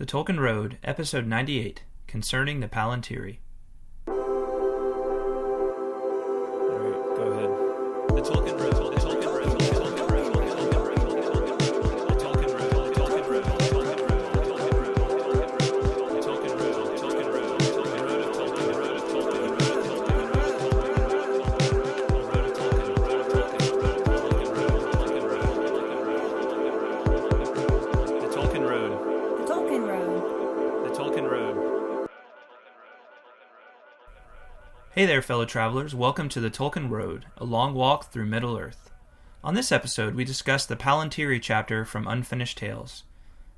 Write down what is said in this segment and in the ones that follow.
The Tolkien Road, Episode 98, Concerning the Palantiri. Alright, go ahead. The Tolkien Road, the Tolkien Road, the Tolkien Road, the Tolkien Road, the Tolkien Road, the Tolkien Road, the Tolkien Road, the Tolkien Road, the Tolkien Road, the Tolkien Road, the Tolkien Road, the Tolkien Road, the Tolkien Road, Hey there, fellow travelers. Welcome to the Tolkien Road, a long walk through Middle-earth. On this episode, we discuss the Palantiri chapter from Unfinished Tales.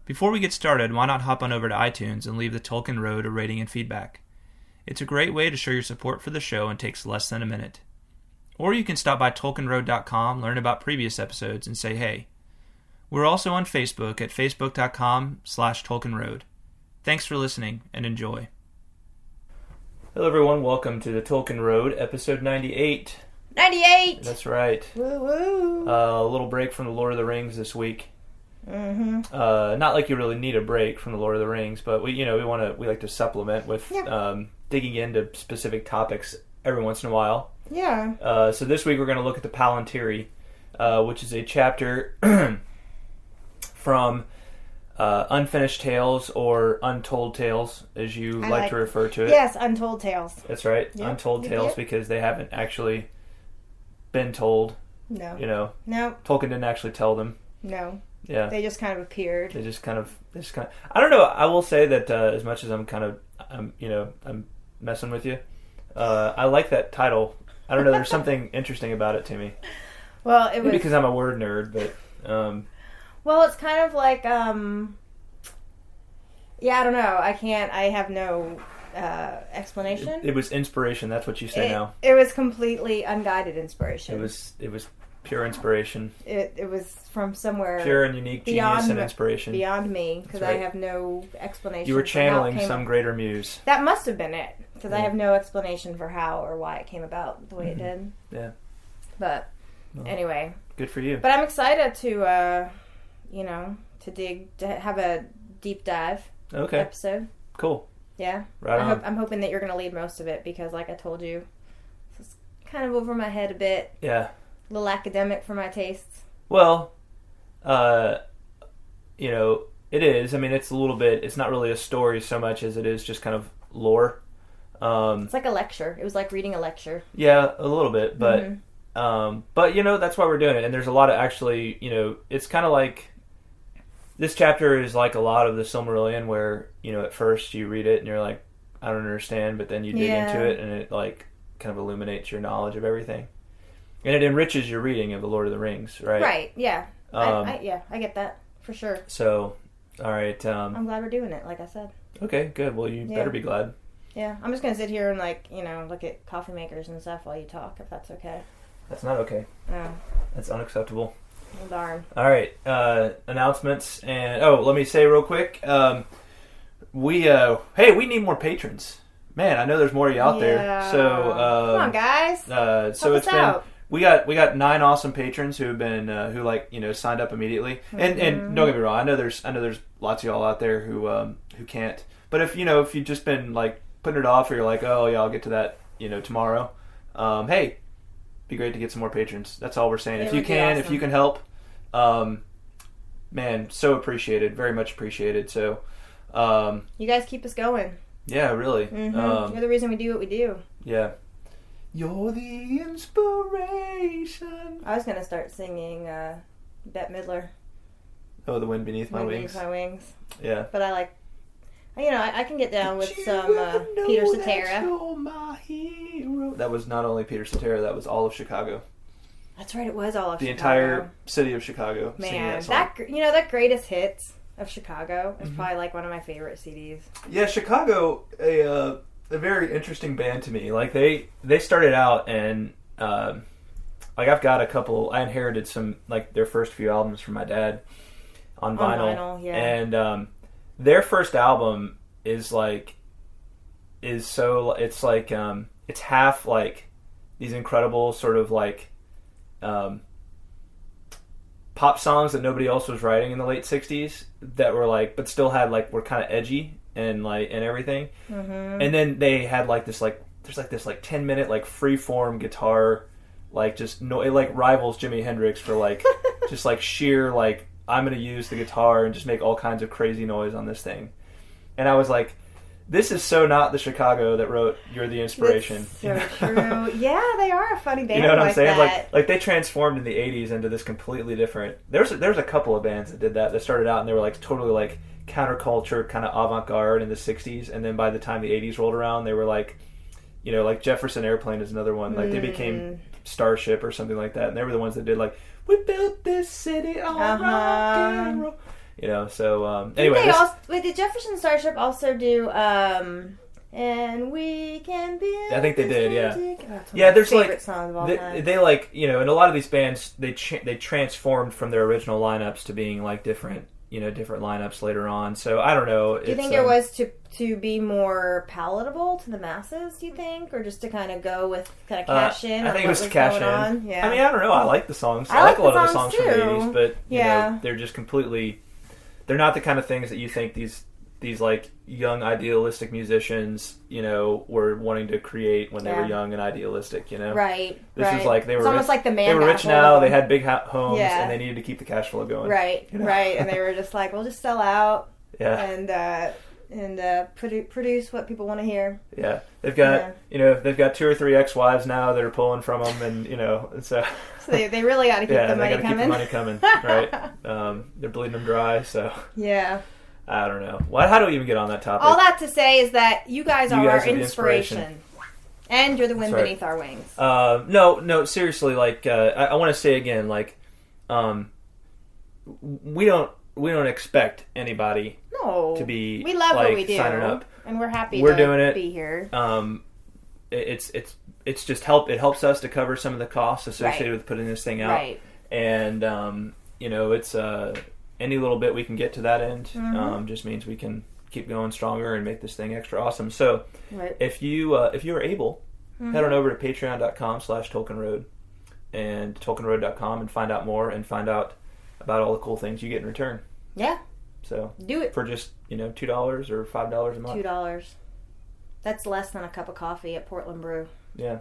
Before we get started, why not hop on over to iTunes and leave the Tolkien Road a rating and feedback? It's a great way to show your support for the show and takes less than a minute. Or you can stop by TolkienRoad.com, learn about previous episodes, and say hey. We're also on Facebook at facebook.com/TolkienRoad. Thanks for listening, and enjoy. Hello everyone, welcome to the Tolkien Road, episode 98. 98! That's right. Woo-woo! A little break from the Lord of the Rings this week. Mm-hmm. Not like you really need a break from the Lord of the Rings, but we like to supplement with digging into specific topics every once in a while. Yeah. So this week we're going to look at the Palantiri, which is a chapter from Unfinished Tales, or Untold Tales, as you like to refer to it. Yes, Untold Tales. That's right. Yep. Untold Tales, because they haven't actually been told. No. You know. No. Tolkien didn't actually tell them. No. Yeah. They just kind of appeared. They just kind of. I don't know. I will say that as much as I'm messing with you, I like that title. I don't know. There's something interesting about it to me. Well, it was because I'm a word nerd, but. Well, it's kind of like, I don't know. I have no explanation. It was inspiration. That's what you say now. It was completely unguided inspiration. It was pure inspiration. It was from somewhere. Pure and unique genius and inspiration. Beyond me, because right. I have no explanation. You were channeling some greater muse. That must have been it, because I have no explanation for how or why it came about the way it did. Yeah. But, anyway. Good for you. But I'm excited to have a deep dive episode. Cool. Yeah. Right on. I'm hoping that you're going to lead most of it, because like I told you, this is kind of over my head a bit. Yeah. A little academic for my tastes. Well, it is. I mean, it's a little bit, it's not really a story so much as it is just kind of lore. It's like a lecture. It was like reading a lecture. Yeah, a little bit, but that's why we're doing it. And there's a lot of actually, it's kind of like, this chapter is like a lot of the Silmarillion, where, at first you read it and you're like, I don't understand, but then you dig into it and it like kind of illuminates your knowledge of everything. And it enriches your reading of the Lord of the Rings, right? Right, yeah. I get that, for sure. So, all right. I'm glad we're doing it, like I said. Okay, good. Well, you better be glad. Yeah, I'm just going to sit here and look at coffee makers and stuff while you talk, if that's okay. That's not okay. No. That's unacceptable. Oh, darn. All right, announcements, and let me say real quick, we need more patrons. Man, I know there's more of you out there. So come on, guys. So it's been we got 9 awesome patrons who have been signed up immediately. And don't get me wrong, I know there's lots of y'all out there who can't. But if you've just been like putting it off, or you're like, oh yeah, I'll get to that tomorrow. Hey. Be great to get some more patrons. That's all we're saying. If you can help, man, so appreciated, very much appreciated. So, you guys keep us going. Yeah, really. Mm-hmm. You're the reason we do what we do. Yeah. You're the inspiration. I was gonna start singing Bette Midler. Oh, The Wind Beneath My Wings. Beneath My Wings. Yeah. But I like. I can get down with some Peter Cetera. That was not only Peter Cetera, that was all of Chicago. That's right, it was all of the Chicago. The entire city of Chicago. Man, that Greatest Hits of Chicago is probably like one of my favorite CDs. Yeah, Chicago, a very interesting band to me. Like they started out and I've got a couple. I inherited some like their first few albums from my dad on vinyl. Yeah. And their first album it's half like these incredible sort of like pop songs that nobody else was writing in the late 60s that were like, but still had like, were kind of edgy and like, and everything. Mm-hmm. And then they had like this, like, there's like this like 10-minute like free-form guitar, like just, no, it like rivals Jimi Hendrix for like, just like sheer like, I'm going to use the guitar and just make all kinds of crazy noise on this thing. And I was like, this is so not the Chicago that wrote You're the Inspiration. That's so true. Yeah, they are a funny band. You know what I'm like saying? that. Like they transformed in the 80s into this completely different... There's a couple of bands that did that started out and they were like totally like counterculture, kind of avant-garde in the 60s, and then by the time the 80s rolled around, they were like, you know, like Jefferson Airplane is another one. Like they became Starship or something like that, and they were the ones that did like, we built this city on rock and roll. You know, so anyway. Did Jefferson Starship also do And We Can Build? I think they did, yeah. Yeah, there's favorite like songs of all time. they like, you know, in a lot of these bands they transformed from their original lineups to being like different lineups later on. So I don't know. Do you think it was to be more palatable to the masses? Do you think, or just to kind of go with kind of cash in? I think it was to cash in. On? Yeah. I mean, I don't know. I like the songs. I like a lot the of the songs songs from the too. 80s, but you Yeah. know, they're just completely. They're not the kind of things that you think these like young idealistic musicians, you know, were wanting to create when they were young and idealistic, you know. Right. This is like they were. It's almost like the man. They were rich now. They had big homes, Yeah. and they needed to keep the cash flow going. Right. You know? Right. And they were just like, we'll just sell out. Yeah. And produce what people want to hear. Yeah, they've got they've got 2 or 3 ex-wives now that are pulling from them, and you know, so they really got to keep the money coming. Keep the money coming, right? They're bleeding them dry, so yeah. I don't know. How do we even get on that topic? All that to say is that you guys are our inspiration, and you're the wind beneath our wings. No, seriously. Like I want to say again, like we don't expect anybody. No, to be we love like, what we do, signing up. and we're happy we're to doing it. Be here. It's just it helps us to cover some of the costs associated with putting this thing out, right? And you know, it's any little bit we can get to that end just means we can keep going stronger and make this thing extra awesome. So if you are able, head on over to patreon.com/TolkienRoad and TolkienRoad.com and find out more and find out about all the cool things you get in return. Yeah. So do it for just $2 or $5 a month. $2. That's less than a cup of coffee at Portland Brew. Yeah.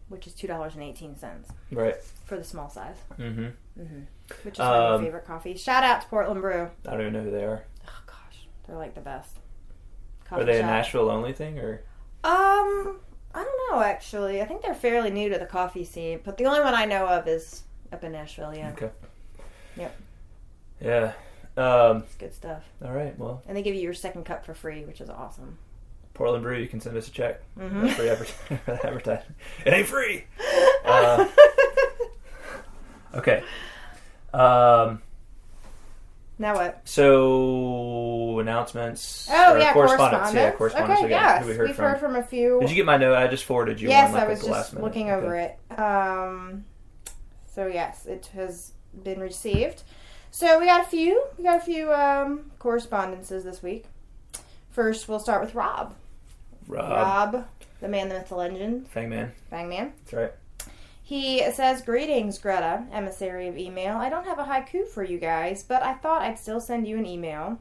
Which is $2.18. Right. For the small size. Mm-hmm. Mm-hmm. Which is one of my favorite coffees. Shout out to Portland Brew. I don't even know who they are. Oh gosh, they're like the best. Are they a Nashville only thing or? I don't know actually. I think they're fairly new to the coffee scene, but the only one I know of is up in Nashville. Yeah. Okay. Yep. Yeah. It's good stuff. All right, well. And they give you your second cup for free, which is awesome. Portland Brew, you can send us a check. Mm-hmm. Free advertising. It ain't free. Okay. Now what? So announcements. Oh yeah, correspondence. Yeah, correspondence. Okay, yes, we've heard from a few. Did you get my note? I just forwarded you. Yes, one, I was the just looking over it. So yes, it has been received. So we got a few correspondences this week. First, we'll start with Rob. Rob, the man, the myth, the legend. Fangman. That's right. He says, "Greetings, Greta, emissary of email. I don't have a haiku for you guys, but I thought I'd still send you an email.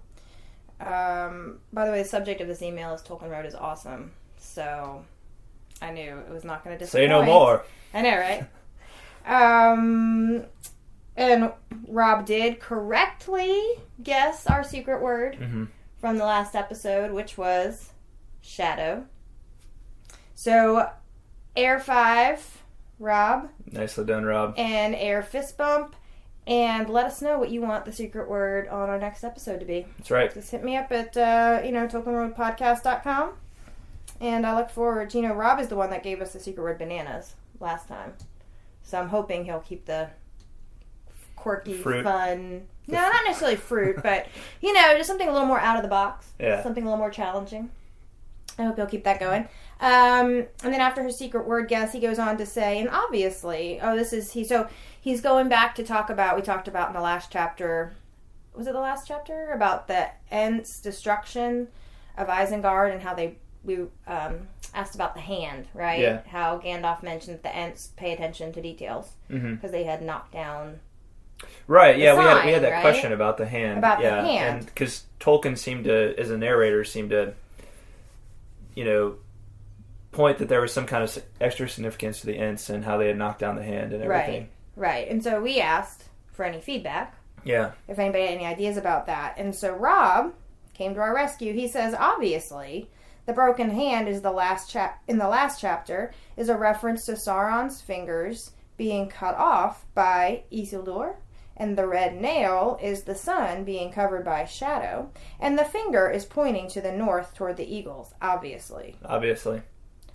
By the way, the subject of this email is Tolkien Road is awesome. So I knew it was not going to disappoint. Say no more. I know, right? And Rob did correctly guess our secret word from the last episode, which was shadow. So, Air 5, Rob. Nicely done, Rob. And Air Fist Bump. And let us know what you want the secret word on our next episode to be. That's right. Just hit me up at, TolkienRoadPodcast.com. And I look forward to, Rob is the one that gave us the secret word bananas last time. So I'm hoping he'll keep the quirky, fun. No, not necessarily fruit, but, just something a little more out of the box. Yeah. Something a little more challenging. I hope he'll keep that going. And then after his secret word guess, he goes on to say, and obviously, he's going back to talk about, we talked about in the last chapter, was it the last chapter? About the Ents' destruction of Isengard and how we asked about the hand, right? Yeah. How Gandalf mentioned that the Ents pay attention to details because they had knocked down Right, yeah, sign, we had that right? question about the hand. About the yeah, hand. and because Tolkien seemed to, as a narrator, point that there was some kind of extra significance to the Ents and how they had knocked down the hand and everything. Right. And so we asked for any feedback. Yeah. If anybody had any ideas about that. And so Rob came to our rescue. He says, obviously, the broken hand is in the last chapter is a reference to Sauron's fingers being cut off by Isildur, and the red nail is the sun being covered by a shadow, and the finger is pointing to the north toward the eagles, obviously.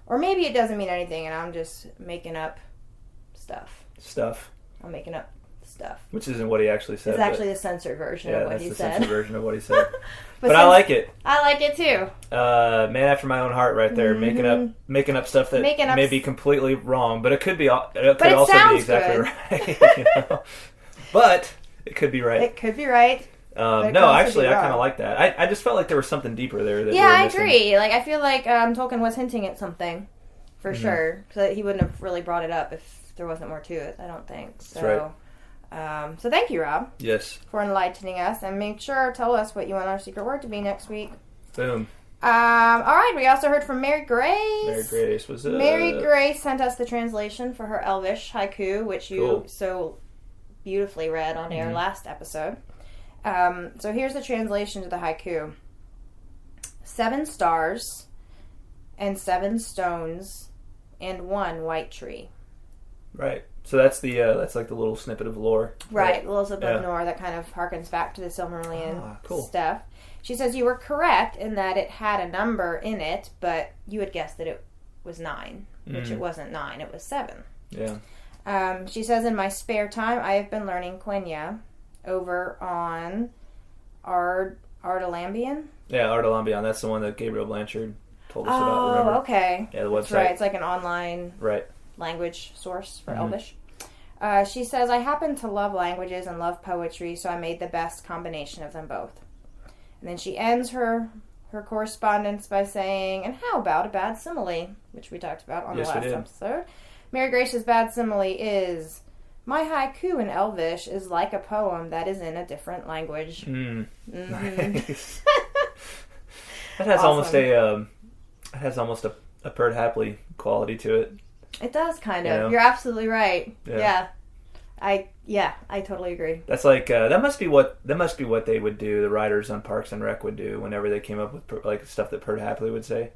Or maybe it doesn't mean anything and I'm just making up stuff. I'm making up stuff. Which isn't what he actually said. It's actually the censored version of what he said. Yeah, that's the censored version of what he said. but I like it. I like it too. Man after my own heart right there. Making up stuff that may be completely wrong, but it could be. It could also be exactly right. But it could be right. It could be right. No, actually, I kind of like that. I just felt like there was something deeper there. That I agree. Like, I feel like Tolkien was hinting at something, for Mm-hmm. sure. So he wouldn't have really brought it up if there wasn't more to it, I don't think. So, that's right. So thank you, Rob. Yes. For enlightening us. And make sure, tell us what you want our secret word to be next week. Boom. All right, we also heard from Mary Grace. Mary Grace sent us the translation for her Elvish Haiku, which you so beautifully read on our last episode. So here's the translation to the haiku. 7 stars and 7 stones and 1 white tree. Right. So that's that's like the little snippet of lore. Right, the little snippet of lore that kind of harkens back to the Silmarillion cool. stuff. She says you were correct in that it had a number in it, but you had guessed that it was 9, which it wasn't 9, it was 7. Yeah. She says, in my spare time, I have been learning Quenya over on Ardalambian. Yeah, Ardalambian. That's the one that Gabriel Blanchard told us about. Remember? Okay. Yeah, the website. That's right. It's like an online language source for Elvish. She says, I happen to love languages and love poetry, so I made the best combination of them both. And then she ends her correspondence by saying, and how about a bad simile, which we talked about on the last episode. Mary Grace's bad simile is, my haiku in Elvish is like a poem that is in a different language. Nice. That has almost a Perd Hapley quality to it. It does kind of. You're absolutely right. Yeah. I totally agree. That's like that must be what they would do. The writers on Parks and Rec would do whenever they came up with like stuff that Perd Hapley would say.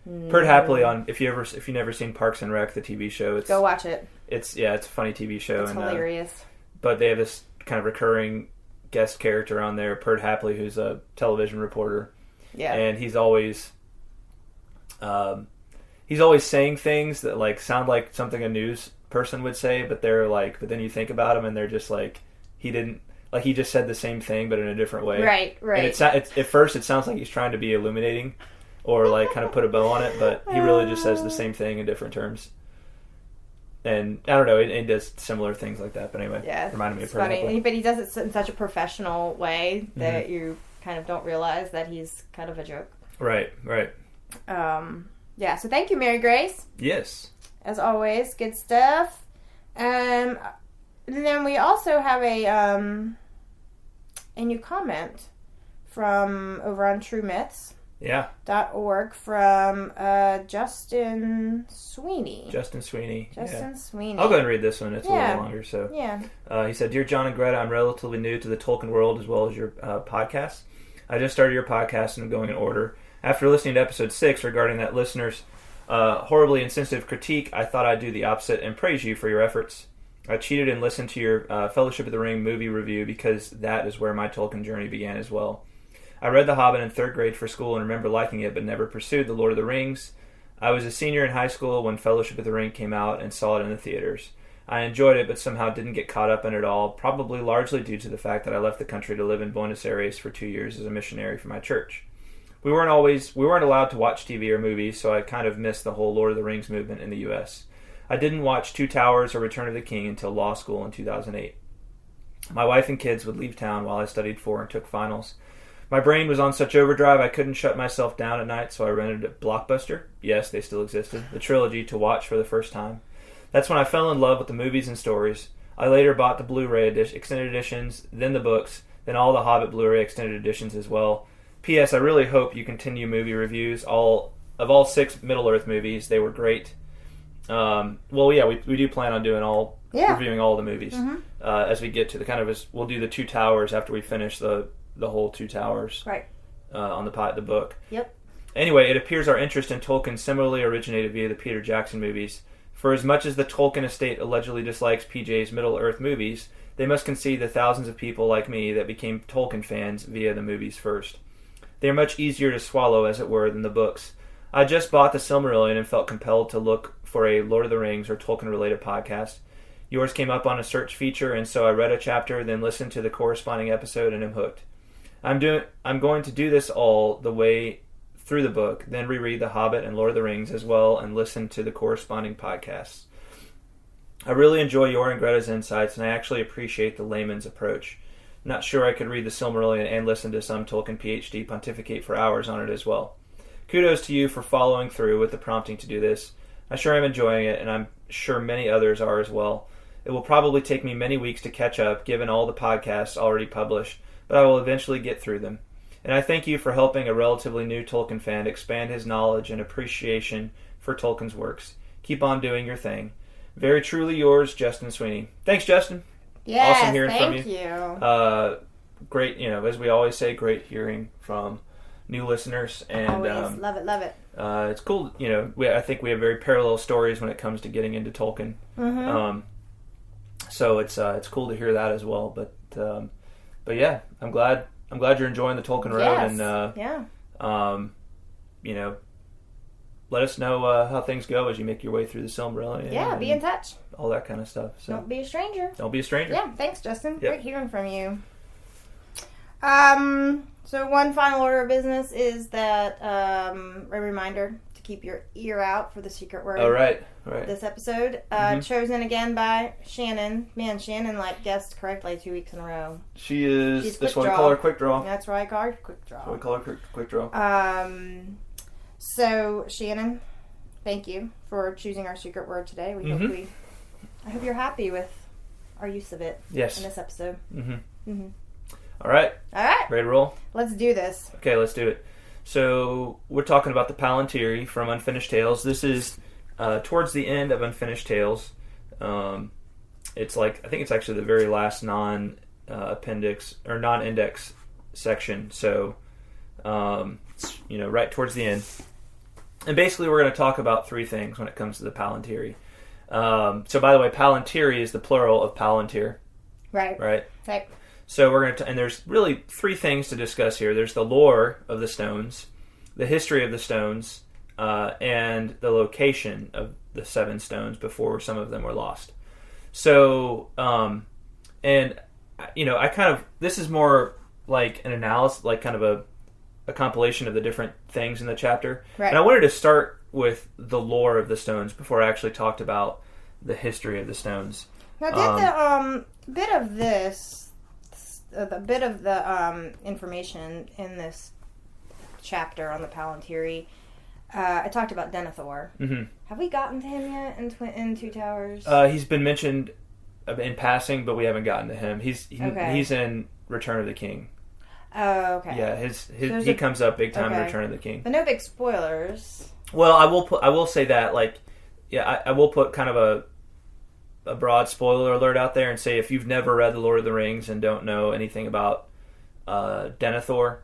Perd Hapley on if you've never seen Parks and Rec, the TV show, go watch it. It's a funny TV show. It's hilarious. But they have this kind of recurring guest character on there, Perd Hapley, who's a television reporter. Yeah, and he's always saying things that like sound like something a news person would say, but then you think about him and they're just like he just said the same thing but in a different way. Right. And it's at first it sounds like he's trying to be illuminating or like kind of put a bow on it, but he really just says the same thing in different terms. And I don't know, it does similar things like that. But anyway, yeah, reminded me of funny. Hapley. But he does it in such a professional way that you kind of don't realize that he's kind of a joke. Right. Yeah. So thank you, Mary Grace. Yes. As always, good stuff. And then we also have a new comment from over on True Myths. Yeah. .org from Justin Sweeney. Sweeney. Sweeney. I'll go ahead and read this one. It's a little longer. So yeah. He said, Dear John and Greta, I'm relatively new to the Tolkien world as well as your podcast. I just started your podcast and I'm going in order. After listening to episode 6 regarding that listener's horribly insensitive critique, I thought I'd do the opposite and praise you for your efforts. I cheated and listened to your Fellowship of the Ring movie review because that is where my Tolkien journey began as well. I read The Hobbit in 3rd grade for school and remember liking it, but never pursued The Lord of the Rings. I was a senior in high school when Fellowship of the Ring came out and saw it in the theaters. I enjoyed it, but somehow didn't get caught up in it all, probably largely due to the fact that I left the country to live in Buenos Aires for 2 years as a missionary for my church. We weren't allowed to watch TV or movies, so I kind of missed the whole Lord of the Rings movement in the U.S. I didn't watch Two Towers or Return of the King until law school in 2008. My wife and kids would leave town while I studied for and took finals. My brain was on such overdrive I couldn't shut myself down at night, so I rented a Blockbuster. Yes, they still existed. The trilogy to watch for the first time. That's when I fell in love with the movies and stories. I later bought the Blu-ray extended editions, then the books, then all the Hobbit Blu-ray extended editions as well. P.S. I really hope you continue movie reviews. Of all 6 Middle-earth movies, they were great. We do plan on doing reviewing all the movies as we get to the we'll do the Two Towers after we finish the whole Two Towers on the book. Yep. Anyway, it appears our interest in Tolkien similarly originated via the Peter Jackson movies. For as much as the Tolkien estate allegedly dislikes PJ's Middle-earth movies, they must concede the thousands of people like me that became Tolkien fans via the movies first. They are much easier to swallow, as it were, than the books. I just bought the Silmarillion and felt compelled to look for a Lord of the Rings or Tolkien-related podcast. Yours came up on a search feature, and so I read a chapter, then listened to the corresponding episode, and am hooked. I'm going to do this all the way through the book, then reread The Hobbit and Lord of the Rings as well, and listen to the corresponding podcasts. I really enjoy your and Greta's insights, and I actually appreciate the layman's approach. Not sure I could read the Silmarillion and listen to some Tolkien PhD pontificate for hours on it as well. Kudos to you for following through with the prompting to do this. I'm sure I'm enjoying it, and I'm sure many others are as well. It will probably take me many weeks to catch up, given all the podcasts already published, but I will eventually get through them. And I thank you for helping a relatively new Tolkien fan expand his knowledge and appreciation for Tolkien's works. Keep on doing your thing. Very truly yours, Justin Sweeney. Thanks, Justin. Yes, awesome hearing from you. Thank you. Great, as we always say, great hearing from new listeners. And always love it. It's cool. I think we have very parallel stories when it comes to getting into Tolkien. Mm-hmm. So it's cool to hear that as well. But yeah, I'm glad you're enjoying the Tolkien Road. And let us know how things go as you make your way through the Silmarillion. Yeah, be in touch. All that kind of stuff. So Don't be a stranger. Don't be a stranger. Yeah, thanks, Justin. Yep. Great hearing from you. So one final order of business is that a reminder to keep your ear out for the secret word. Oh, right. This episode, chosen again by Shannon. Man, Shannon guessed correctly 2 weeks in a row. She is. She's This quick one, draw. call her Quick Draw. That's right, call her Quick Draw. We call her Quick Draw. So Shannon, thank you for choosing our secret word today. I hope you're happy with our use of it. Yes. In this episode. All right. Ready to roll? Let's do this. Okay, let's do it. So we're talking about the Palantiri from Unfinished Tales. This is towards the end of Unfinished Tales. It's I think it's actually the very last non-appendix or non-index section. So right towards the end. And basically, we're going to talk about 3 things when it comes to the Palantiri. So, by the way, Palantiri is the plural of Palantir. Right. So we're going to, and there's really 3 things to discuss here. There's the lore of the stones, the history of the stones, and the location of the 7 stones before some of them were lost. So, and this is more like an analysis, like kind of a compilation of the different things in the chapter. Right. And I wanted to start with the lore of the stones before I actually talked about the history of the stones. Now, did the bit of this, the bit of the information in this chapter on the Palantiri, I talked about Denethor. Mm-hmm. Have we gotten to him yet in Two Towers? He's been mentioned in passing, but we haven't gotten to him. He's in Return of the King. Oh, okay. Yeah, he comes up big time in Return of the King. But no big spoilers. Well, I will say that, I will put kind of a broad spoiler alert out there and say if you've never read The Lord of the Rings and don't know anything about Denethor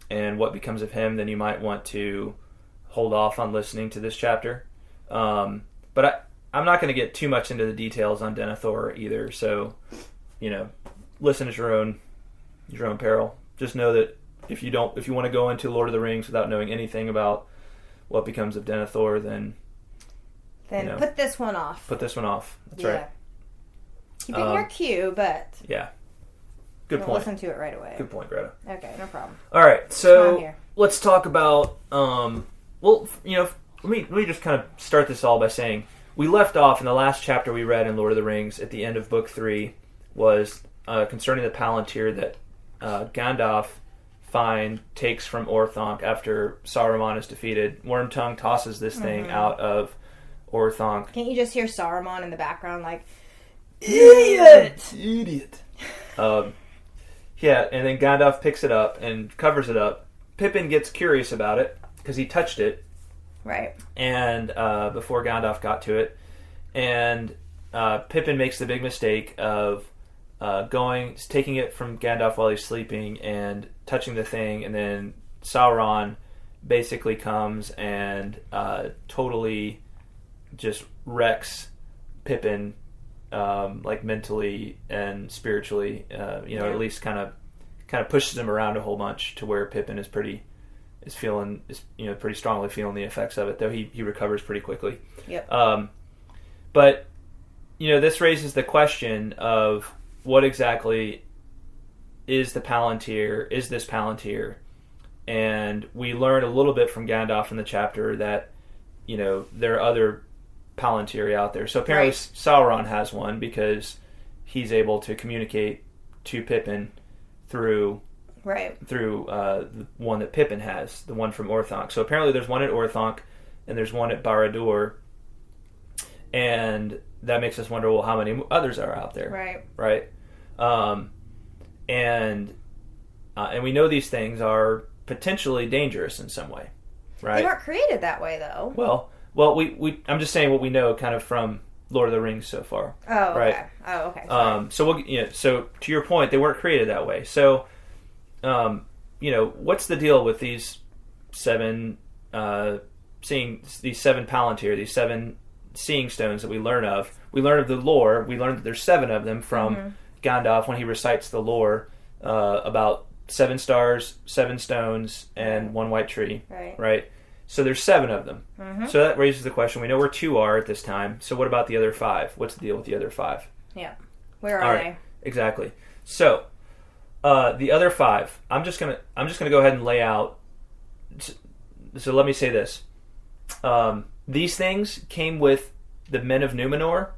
and what becomes of him, then you might want to hold off on listening to this chapter. But I'm not going to get too much into the details on Denethor either, so, listen at your own peril. Just know that if you want to go into Lord of the Rings without knowing anything about what becomes of Denethor, then put this one off. That's right. Keep it in your queue, but good point. Listen to it right away. Good point, Greta. Okay, no problem. All right, so let's talk about. Let me just kind of start this all by saying we left off in the last chapter we read in Lord of the Rings at the end of Book 3 was concerning the Palantir that Gandalf takes from Orthanc after Saruman is defeated. Wormtongue tosses this thing out of Orthanc. Can't you just hear Saruman in the background Idiot. Yeah, and then Gandalf picks it up and covers it up. Pippin gets curious about it because he touched it. Right. And before Gandalf got to it. And Pippin makes the big mistake of taking it from Gandalf while he's sleeping and touching the thing, and then Sauron basically comes and totally just wrecks Pippin, like mentally and spiritually. At least kind of pushes him around a whole bunch to where Pippin is pretty strongly feeling the effects of it. Though he recovers pretty quickly. Yep. But this raises the question of what exactly is the Palantir? Is this Palantir? And we learn a little bit from Gandalf in the chapter that, there are other Palantiri out there. So apparently Sauron has one because he's able to communicate to Pippin through the one that Pippin has, the one from Orthanc. So apparently there's one at Orthanc and there's one at Barad-dûr. And that makes us wonder, well, how many others are out there? Right. And we know these things are potentially dangerous in some way, right? They weren't created that way, though. Well, I'm just saying what we know, kind of from Lord of the Rings so far. Oh, okay. Right? Oh, okay. So to your point, they weren't created that way. So, what's the deal with these seven seeing Palantir, these seven seeing stones that we learn of? We learn of the lore. We learn that there's 7 of them from Gandalf when he recites the lore about 7 stars, 7 stones, and 1 white tree. Right. So there's 7 of them. So that raises the question. We know where 2 are at this time. So what about the other 5? What's the deal with the other 5? Yeah. Where are they? Exactly. So the other 5. I'm just gonna go ahead and lay out. So let me say this. These things came with the men of Numenor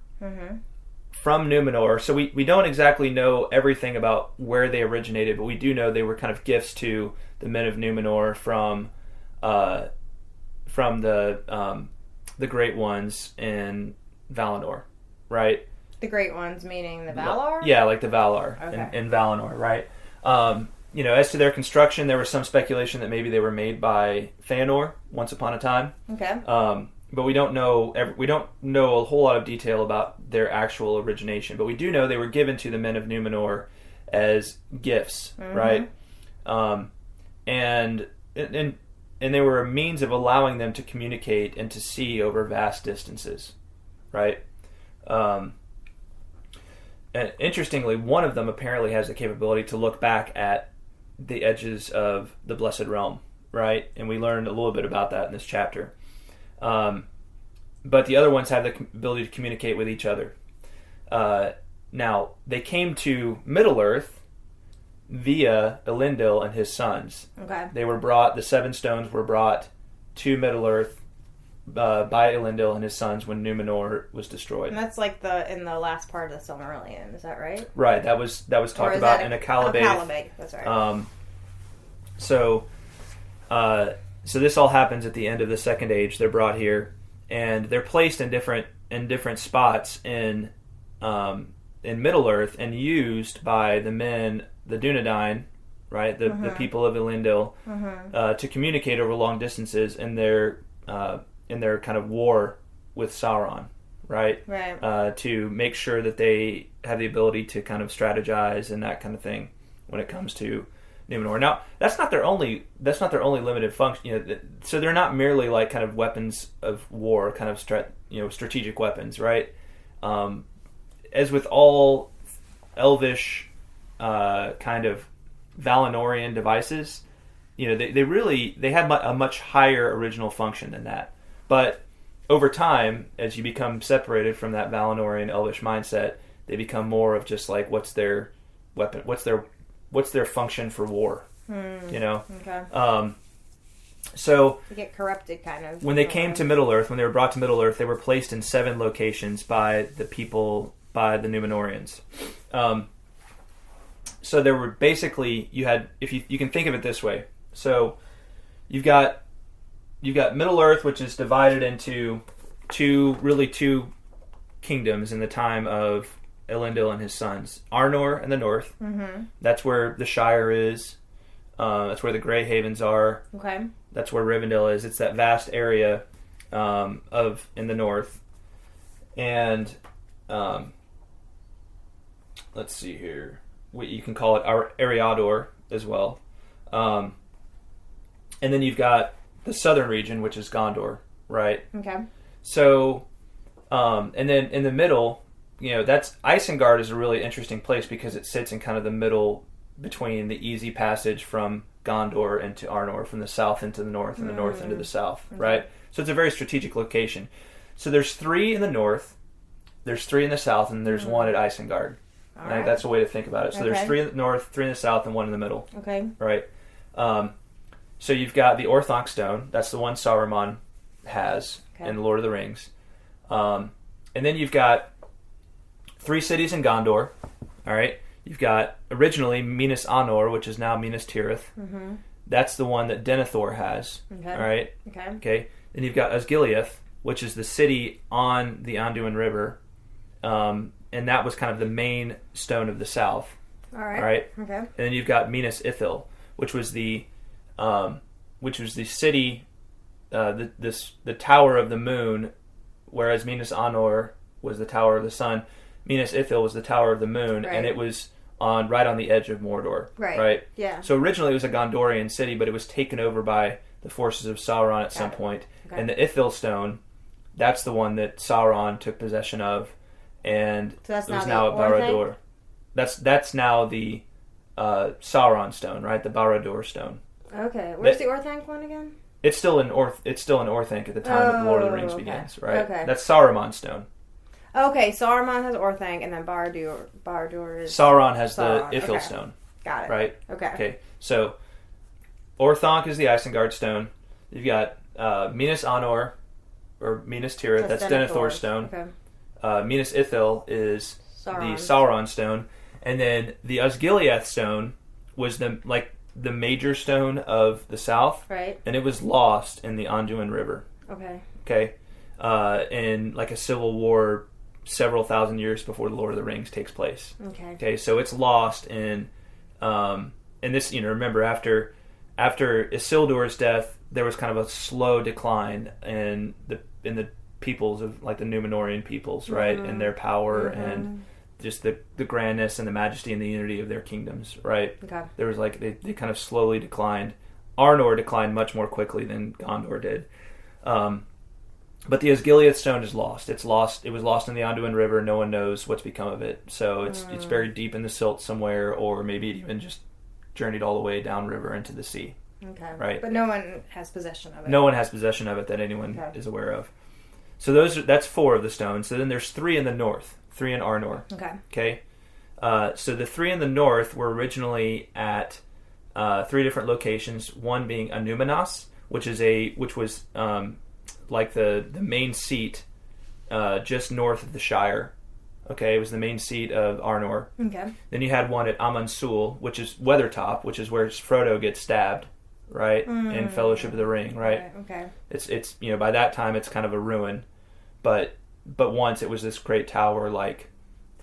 from Numenor. So we don't exactly know everything about where they originated, but we do know they were kind of gifts to the men of Numenor from the Great Ones in Valinor, right? The Great Ones meaning the Valar? Yeah, like the Valar in Valinor, right? As to their construction, there was some speculation that maybe they were made by Fëanor once upon a time. Okay. But we don't know a whole lot of detail about their actual origination. But we do know they were given to the men of Numenor as gifts, right? And they were a means of allowing them to communicate and to see over vast distances, right? And interestingly, one of them apparently has the capability to look back at the edges of the Blessed Realm, right? And we learned a little bit about that in this chapter. But the other ones have the ability to communicate with each other. Now, they came to Middle-earth via Elendil and his sons. Okay. The 7 stones were brought to Middle-earth by Elendil and his sons when Numenor was destroyed. And that's like in the last part of the Silmarillion, is that right? Right, that was talked about in Akalabaith. Akalabaith, that's right. So this all happens at the end of the Second Age. They're brought here, and they're placed in different spots in Middle-earth and used by the men, the Dunedain, right, the people of Elendil, to communicate over long distances in their kind of war with Sauron, right? Right. To make sure that they have the ability to kind of strategize and that kind of thing when it comes to Numenor. Now, that's not their only limited function. So they're not merely like kind of weapons of war, kind of strategic weapons, right? As with all Elvish kind of Valinorian devices, they have a much higher original function than that. But over time, as you become separated from that Valinorian Elvish mindset, they become more of just like, what's their weapon? What's their function for war? Okay. So they get corrupted, kind of. When they came to Middle-earth, when they were brought to Middle-earth, they were placed in 7 locations by the Numenorians. So there were basically, you had, if you can think of it this way. So you've got Middle-earth, which is divided into two kingdoms in the time of Elendil and his sons. Arnor in the north. Mm-hmm. That's where the Shire is. That's where the Grey Havens are. Okay. That's where Rivendell is. It's that vast area of in the north. And let's see here. You can call it Eriador as well. And then you've got the southern region, which is Gondor, right? Okay. So, and then in the middle, that's Isengard is a really interesting place because it sits in kind of the middle between the easy passage from Gondor into Arnor, from the south into the north and the north into the south, right? So it's a very strategic location. So there's 3 in the north, there's 3 in the south, and there's 1 at Isengard. Right? That's a way to think about it. So there's 3 in the north, 3 in the south, and 1 in the middle. Okay. Right? So you've got the Orthanc Stone. That's the one Saruman has in Lord of the Rings. And then you've got 3 cities in Gondor. All right? You've got originally Minas Anor, which is now Minas Tirith. Mm-hmm. That's the one that Denethor has. Okay. All right? Okay. Then you've got Azgillia, which is the city on the Anduin River. And that was kind of the main stone of the south. All right? Okay. And then you've got Minas Ithil, which was the city, the Tower of the Moon, whereas Minas Anor was the Tower of the Sun. Minas Ithil was the Tower of the Moon, and it was right on the edge of Mordor. Right? Yeah. So originally it was a Gondorian city, but it was taken over by the forces of Sauron at some point. Okay. And the Ithil Stone, that's the one that Sauron took possession of, and so it was now at Barad-dûr. That's now the Sauron Stone, right? The Barad-dûr Stone. Okay. Where's the Orthanc one again? It's still in Orthanc at the time that Lord of the Rings begins, right? Okay. That's Saruman's stone. Okay, Saruman has Orthanc, and then Barad-dûr is... Sauron has the Ithil Stone. Got it. Right? Okay. So, Orthanc is the Isengard Stone. You've got Minas Anor, or Minas Tirith, that's Denethor's stone. Okay. Minas Ithil is the Sauron Stone. And then the Osgiliath Stone was the major stone of the south. Right. And it was lost in the Anduin River. Okay. In like a civil war several thousand years before the Lord of the Rings takes place. Okay, so it's lost in this, remember after Isildur's death, there was kind of a slow decline in the peoples of like the Númenórean peoples, right? And their power and just the grandness and the majesty and the unity of their kingdoms, right? Okay. There was like they kind of slowly declined. Arnor declined much more quickly than Gondor did. But the Osgiliath Stone is lost. It's lost. It was lost in the Anduin River. No one knows what's become of it. So it's buried deep in the silt somewhere, or maybe it even just journeyed all the way downriver into the sea. Okay. Right. But no one has possession of it. No one has possession of it that anyone is aware of. So that's 4 of the stones. So then there's 3 in the north. 3 in Arnor. Okay. So the 3 in the north were originally at 3 different locations. One being Anúminas, which was like the main seat just north of the Shire. Okay, it was the main seat of Arnor. Okay. Then you had one at Amansul, which is Weathertop, which is where Frodo gets stabbed, right? In Fellowship of the Ring, right? Okay. It's by that time it's kind of a ruin, but once it was this great tower like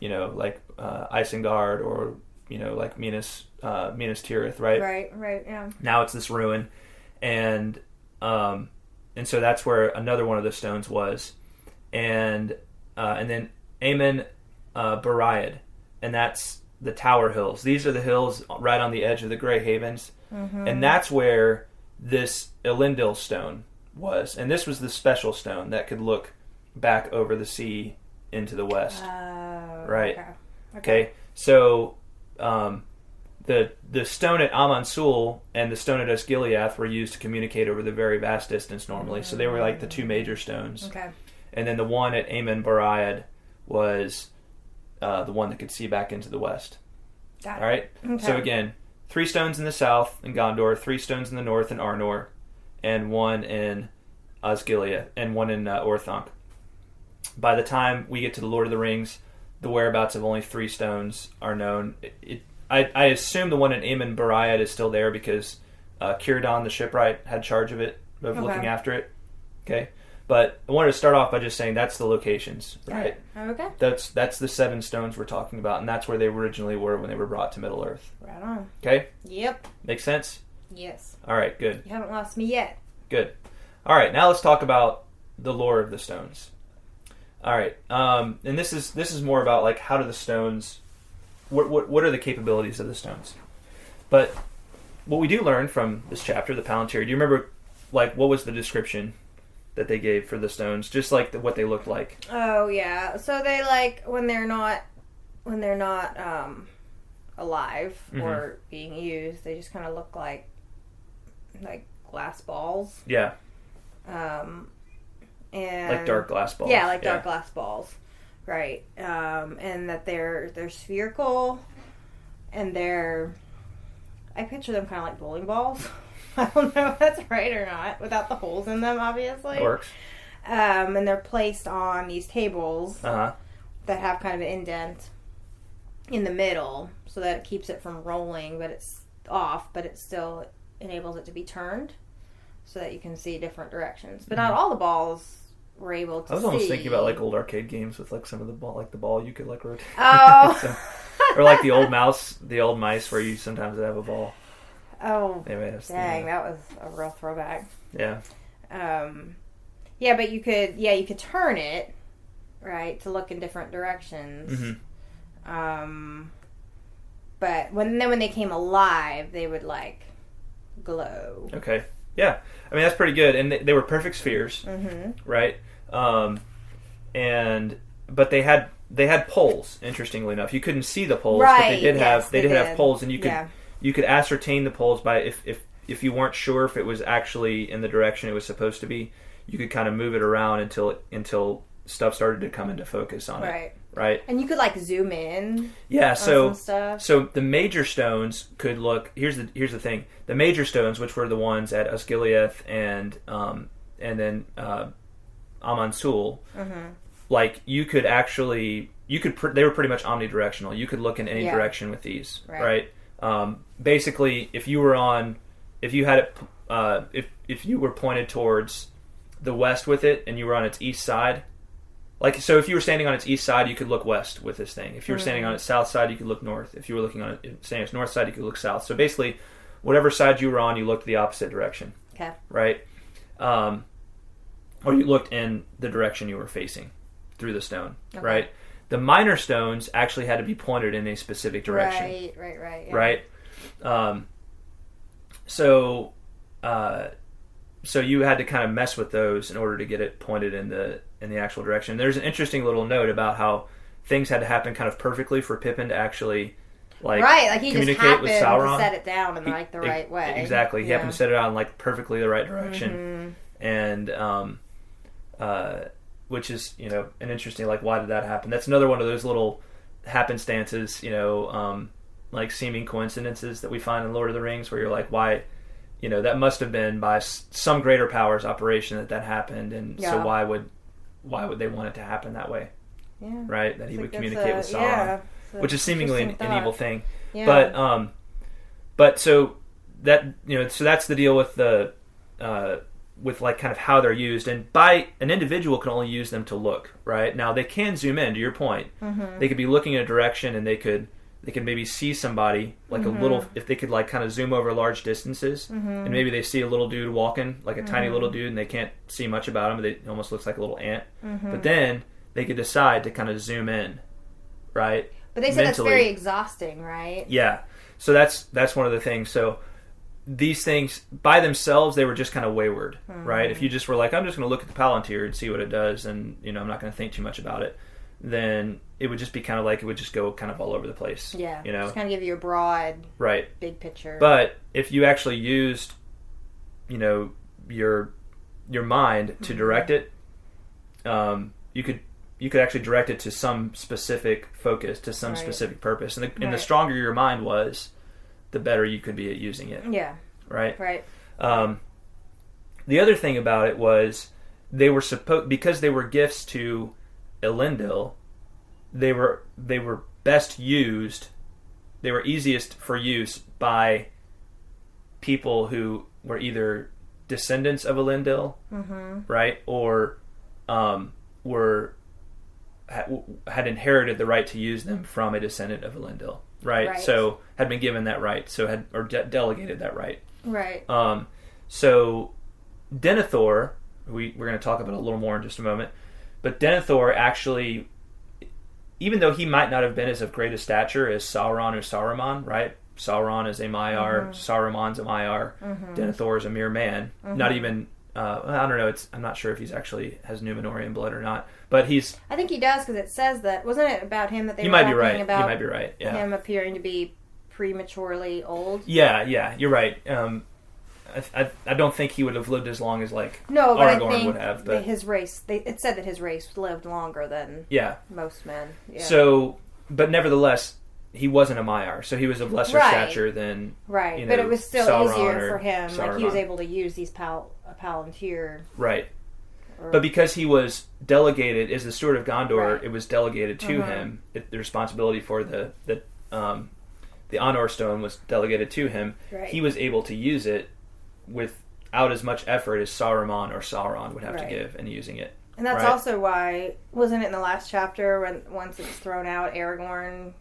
Isengard or like Minas Tirith, right? Right, yeah. Now it's this ruin, and so that's where another one of the stones was, and then Aemon Bariad, and that's the Tower Hills. These are the hills right on the edge of the Grey Havens, and that's where this Elendil stone was, and this was the special stone that could look back over the sea into the west. Right. Okay. So the stone at Amansul and the stone at Osgiliath were used to communicate over the very vast distance normally. So they were like the 2 major stones. Okay. And then the one at Aemon Bariad was the one that could see back into the west. Got it. All right? Okay. So again, 3 stones in the south in Gondor, 3 stones in the north in Arnor, and 1 in Osgiliath, and 1 in Orthanc. By the time we get to the Lord of the Rings, the whereabouts of only 3 stones are known. I assume the one in Aemon Bariad is still there because Círdan the shipwright had charge of it, of looking after it. Okay, But I wanted to start off by just saying that's the locations, right? Okay. That's the 7 stones we're talking about, and that's where they originally were when they were brought to Middle Earth. Right on. Okay? Yep. Makes sense? Yes. All right, good. You haven't lost me yet. Good. All right, now let's talk about the lore of the stones. All right, and this is more about like how do the stones, what are the capabilities of the stones? But what we do learn from this chapter, the Palantiri, do you remember like what was the description that they gave for the stones, just like what they looked like? Oh yeah, so they like when they're not alive or being used, they just kind of look like glass balls. Yeah. And like dark glass balls. Yeah, like dark glass balls. Right. And that they're spherical, and I picture them kind of like bowling balls. I don't know if that's right or not, without the holes in them, obviously. It works. And they're placed on these tables Uh-huh. that have kind of an indent in the middle, so that it keeps it from rolling, but it's off, but it still enables it to be turned, so that you can see different directions. But not all the balls were able to see. I was almost thinking about like old arcade games with like some of the ball, like the ball you could like rotate. Oh. Or like the old mice where you sometimes have a ball. Oh, Anyway, dang, that was a real throwback. Yeah. Yeah, but you could turn it, right, to look in different directions. But when they came alive, they would like glow. Okay. Yeah. I mean, that's pretty good. And they were perfect spheres, right? But they had poles. Interestingly enough, you couldn't see the poles, right? But they did have poles, and Yeah. you could ascertain the poles by if you weren't sure if it was actually in the direction it was supposed to be, you could kind of move it around until stuff started to come into focus on it. Right. And you could like zoom in. Yeah. On So some stuff. so the major stones could look. Here's the thing. The major stones, which were the ones at Azgillia and then Amansul, like you could actually they were pretty much omnidirectional. You could look in any direction with these, right? Basically, if you were pointed towards the west with it, and you were on its east side, like so, if you were standing on its east side, you could look west with this thing. If you were standing on its south side, you could look north. If you were looking on standing on its north side, you could look south. So basically, whatever side you were on, you looked the opposite direction. Okay. Right. Or you looked in the direction you were facing through the stone. Okay. Right. The minor stones actually had to be pointed in a specific direction. Right. Yeah. Right. So you had to kind of mess with those in order to get it pointed in the actual direction. There's an interesting little note about how things had to happen kind of perfectly for Pippin to actually like he communicate just happened with Sauron. to set it down in like the right way. Exactly. He happened to set it out in like perfectly the right direction. And which is, an interesting, like, why did that happen? That's another one of those little happenstances, like seeming coincidences that we find in Lord of the Rings, where you're like, why, that must have been by some greater power's operation that happened, and so why would they want it to happen that way? Yeah. Right? That he would communicate with Sauron, which is seemingly an evil thing. Yeah. But so that, so that's the deal with the, with like kind of how they're used, and by an individual can only use them to look, right? Now they can zoom in, to your point. They could be looking in a direction, and they could maybe see somebody like a little, if they could like kind of zoom over large distances, and maybe they see a little dude walking, like a tiny little dude, and they can't see much about him, but it almost looks like a little ant. But then they could decide to kind of zoom in, right? But they said that's very exhausting, right? Yeah. So that's one of the things. So these things by themselves, they were just kind of wayward, right? If you just were like, I'm just going to look at the Palantíri and see what it does, and I'm not going to think too much about it, then it would just be kind of like, it would just go kind of all over the place. Yeah. Just kind of give you a broad, big picture. But if you actually used, your mind to direct it, you could actually direct it to some specific focus, to some specific purpose, and the stronger your mind was, the better you could be at using it. Yeah. Right? Right. The other thing about it was they were because they were gifts to Elendil, they were best used, they were easiest for use by people who were either descendants of Elendil, right? Or had inherited the right to use them from a descendant of Elendil, right? So had been given that right, delegated that right. Right. So Denethor, we're going to talk about a little more in just a moment, but Denethor actually, even though he might not have been as of great a stature as Sauron or Saruman, right? Sauron is a Maiar, Saruman's a Maiar, Denethor is a mere man. Not even, I don't know, I'm not sure if he's actually has Númenorian blood or not, but he's... I think he does, because it says that. Wasn't it about him that they were talking about? He might be right, yeah. Him appearing to be prematurely old? Yeah, you're right. I don't think he would have lived as long as, like, no, but Aragorn I think would have. But his race, it said that his race lived longer than most men. Yeah. So, but nevertheless, he wasn't a Maiar, so he was of lesser stature than but it was still easier for him. Saruman. Like, he was able to use these Palantir. Right. But because he was delegated, as the steward of Gondor, it was delegated to him. The responsibility for the Honor Stone was delegated to him. Right. He was able to use it without as much effort as Saruman or Sauron would have to give in using it. And that's also why, wasn't it in the last chapter, when once it's thrown out, Aragorn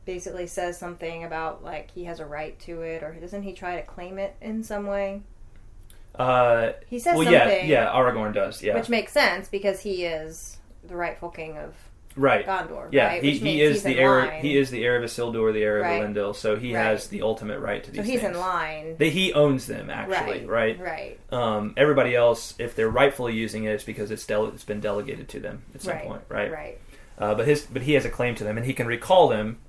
basically says something about, like, he has a right to it, or doesn't he try to claim it in some way? He says something. Yeah, Aragorn does, yeah. Which makes sense, because he is the rightful king of Gondor, yeah, right? He is the heir. He is the heir of Isildur, the heir of Elendil. So he has the ultimate right to these things. So he's in line. He owns them, actually, right? Right. Everybody else, if they're rightfully using it, it's because it's been delegated to them at some point, right? Right. But he has a claim to them, and he can recall them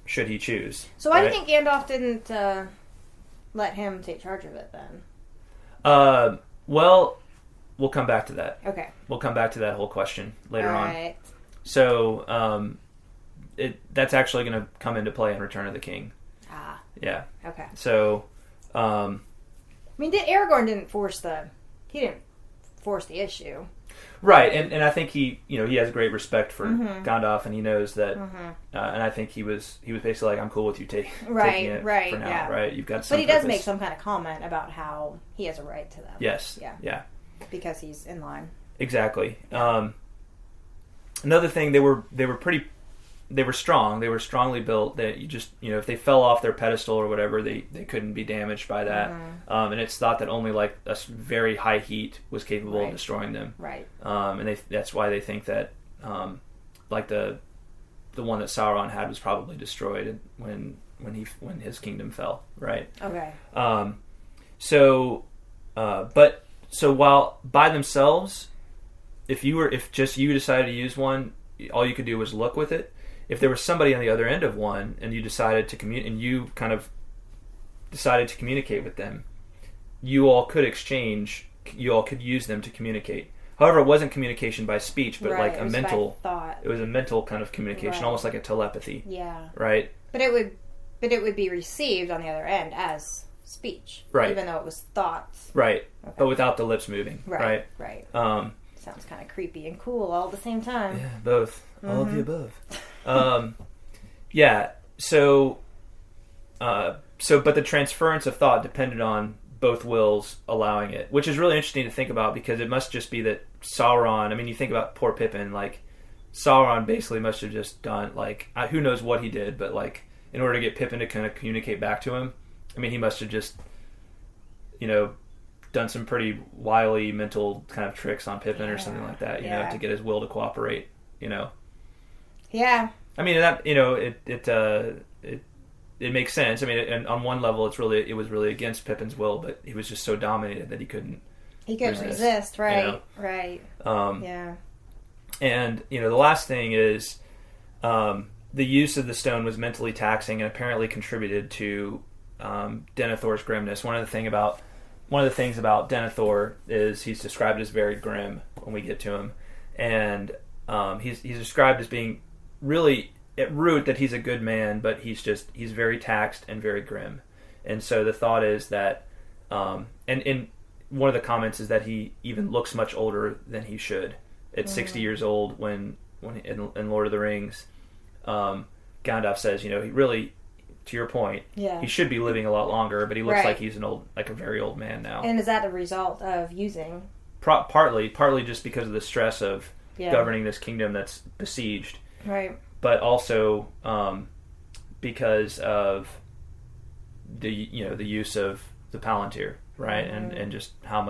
should he choose. So why do you think Gandalf didn't let him take charge of it then? Well, we'll come back to that. Okay. We'll come back to that whole question later on. Right. So, that's actually going to come into play in Return of the King. Ah. Yeah. Okay. So, I mean, Aragorn didn't force the issue. Right, and I think he has great respect for Gandalf, and he knows that, and I think he was basically like, I'm cool with you taking it for now, right? You've got some But he does make some kind of comment about how he has a right to them. Yes. Yeah. Because he's in line. Exactly. Another thing, they were strong. They were strongly built. That if they fell off their pedestal or whatever, they couldn't be damaged by that. And it's thought that only like a very high heat was capable of destroying them. Right. And that's why they think that like the one that Sauron had was probably destroyed when his kingdom fell. Right. Okay. So while by themselves, if just you decided to use one, all you could do was look with it. If there was somebody on the other end of one, and you decided to decided to communicate with them, you all could exchange. You all could use them to communicate. However, it wasn't communication by speech, but like a mental thought. It was a mental kind of communication, almost like a telepathy. Yeah. Right. But it would be received on the other end as speech, right? Even though it was thoughts, right? Okay. But without the lips moving, right? Right. Sounds kind of creepy and cool all at the same time. Yeah, both. All of the above. Yeah. So, but the transference of thought depended on both wills allowing it, which is really interesting to think about, because it must just be that Sauron. I mean, you think about poor Pippin. Like, Sauron basically must have just done, like, who knows what he did, but like, in order to get Pippin to kind of communicate back to him, I mean, he must have just, done some pretty wily mental kind of tricks on Pippin or something like that, to get his will to cooperate, Yeah. I mean, that, it makes sense. I mean, and on one level, it was really against Pippin's will, but he was just so dominated that he couldn't resist, right? Right. Yeah. And, the last thing is, the use of the stone was mentally taxing and apparently contributed to Denethor's grimness. One of the things about Denethor is he's described as very grim when we get to him, and he's described as being really at root that he's a good man, but he's very taxed and very grim. And so the thought is that, and one of the comments is that he even looks much older than he should at 60 years old. When in Lord of the Rings, Gandalf says, he really to your point, Yeah. he should be living a lot longer, but he looks Right. like he's a very old man now. And is that a result of using? Partly just because of the stress of Yeah. governing this kingdom that's besieged, Right. but also because of the use of the Palantir, right? And just how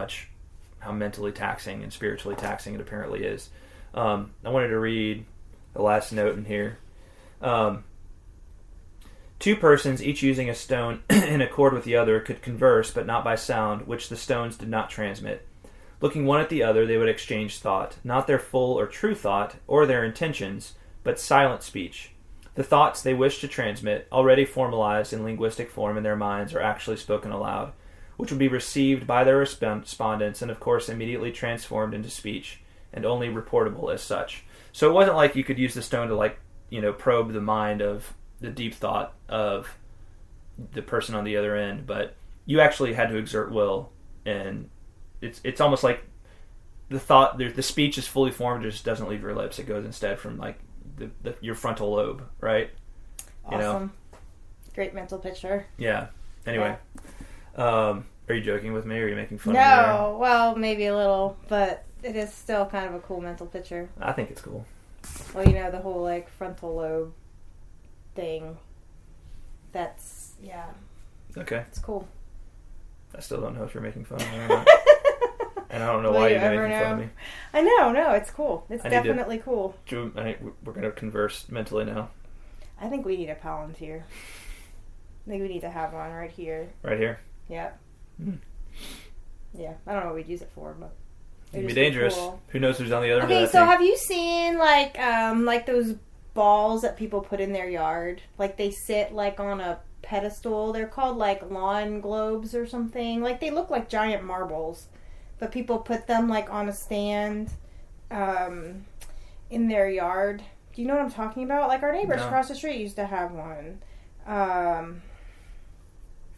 mentally taxing and spiritually taxing it apparently is. I wanted to read the last note in here. Two persons, each using a stone in accord with the other, could converse, but not by sound, which the stones did not transmit. Looking one at the other, they would exchange thought, not their full or true thought, or their intentions, but silent speech. The thoughts they wish to transmit, already formalized in linguistic form in their minds, are actually spoken aloud, which would be received by their respondents and, of course, immediately transformed into speech, and only reportable as such. So it wasn't like you could use the stone to, probe the mind of the deep thought of the person on the other end, but you actually had to exert will, and it's almost like the speech is fully formed, it just doesn't leave your lips. It goes instead from your frontal lobe, right? Awesome. Great mental picture. Yeah. Anyway, are you joking with me, or are you making fun of me? No, well, maybe a little, but it is still kind of a cool mental picture. I think it's cool. Well, the whole frontal lobe thing. That's Okay. it's cool. I still don't know if you're making fun of me or not. And I don't know Will why you you're ever making fun of know? me. I know, no, it's cool. It's I need to- definitely cool. We're going to converse mentally now. I think we need a Palantir. I think we need to have one right here. Right here. Yeah. Mm. Yeah. I don't know what we'd use it for, but It'd be dangerous. Cool. Who knows who's on the other end Okay, of that so thing? have you seen like those balls that people put in their yard? Like they sit on a pedestal. They're called lawn globes or something. They look like giant marbles, but people put them on a stand in their yard. Do you know what I'm talking about? Our neighbors No. across the street used to have one.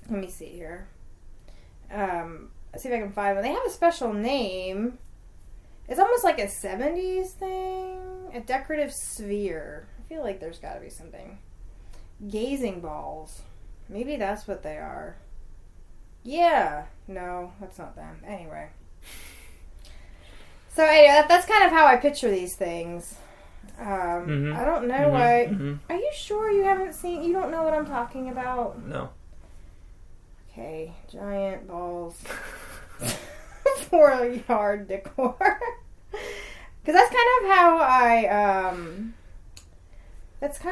Let me see here. Let's see if I can find one. They have a special name. It's almost like a 70s thing. A decorative sphere. I feel like there's got to be something. Gazing balls. Maybe that's what they are. Yeah. No, that's not them. Anyway. So anyway, that's kind of how I picture these things. I don't know why. Are you sure you don't know what I'm talking about? No. Okay, giant balls for yard decor. Because that's kind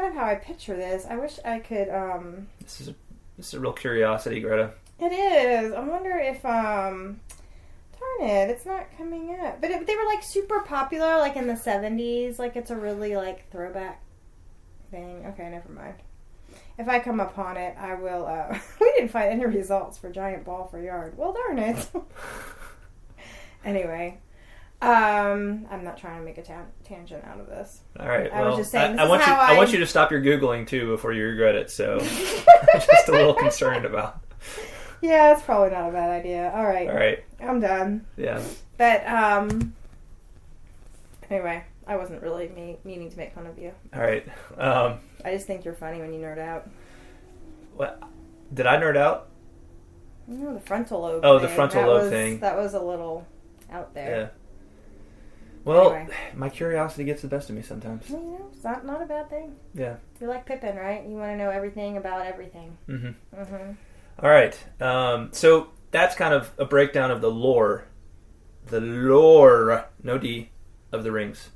of how I picture this. I wish I could. This is a real curiosity, Greta. It is. I wonder if darn it, it's not coming up. But they were super popular, in the 70s. It's a really throwback thing. Okay, never mind. If I come upon it, I will. We didn't find any results for giant ball for yard. Well, darn it. Anyway, I'm not trying to make a tangent out of this. All right. I was just saying, I want you to stop your Googling too before you regret it. So, I'm just a little concerned about. Yeah, it's probably not a bad idea. All right. All right. I'm done. Yeah. But anyway, I wasn't really meaning to make fun of you. All right. I just think you're funny when you nerd out. What? Did I nerd out? No, the frontal lobe. Oh, thing. the frontal lobe thing. That was a little out there. Yeah. Well, Anyway. my curiosity gets the best of me sometimes. Well, it's not a bad thing. Yeah. You're like Pippin, right? You want to know everything about everything. Mm-hmm. Mm-hmm. All right. So that's kind of a breakdown of the lore. The lore, no D, of the rings.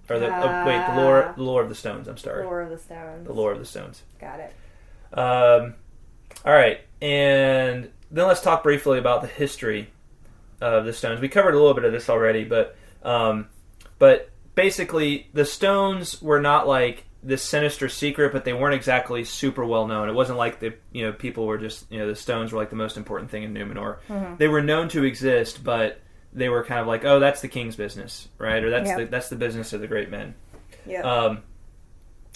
Or the lore of the stones. I'm sorry. Lore of the Stones. The lore of the stones. Got it. All right, and then let's talk briefly about the history of the stones. We covered a little bit of this already, but basically the stones were not this sinister secret, but they weren't exactly super well known. It wasn't like people were just the stones were the most important thing in Numenor. Mm-hmm. They were known to exist, but they were kind of oh, that's the king's business, right? Or that's the business of the great men. Yeah.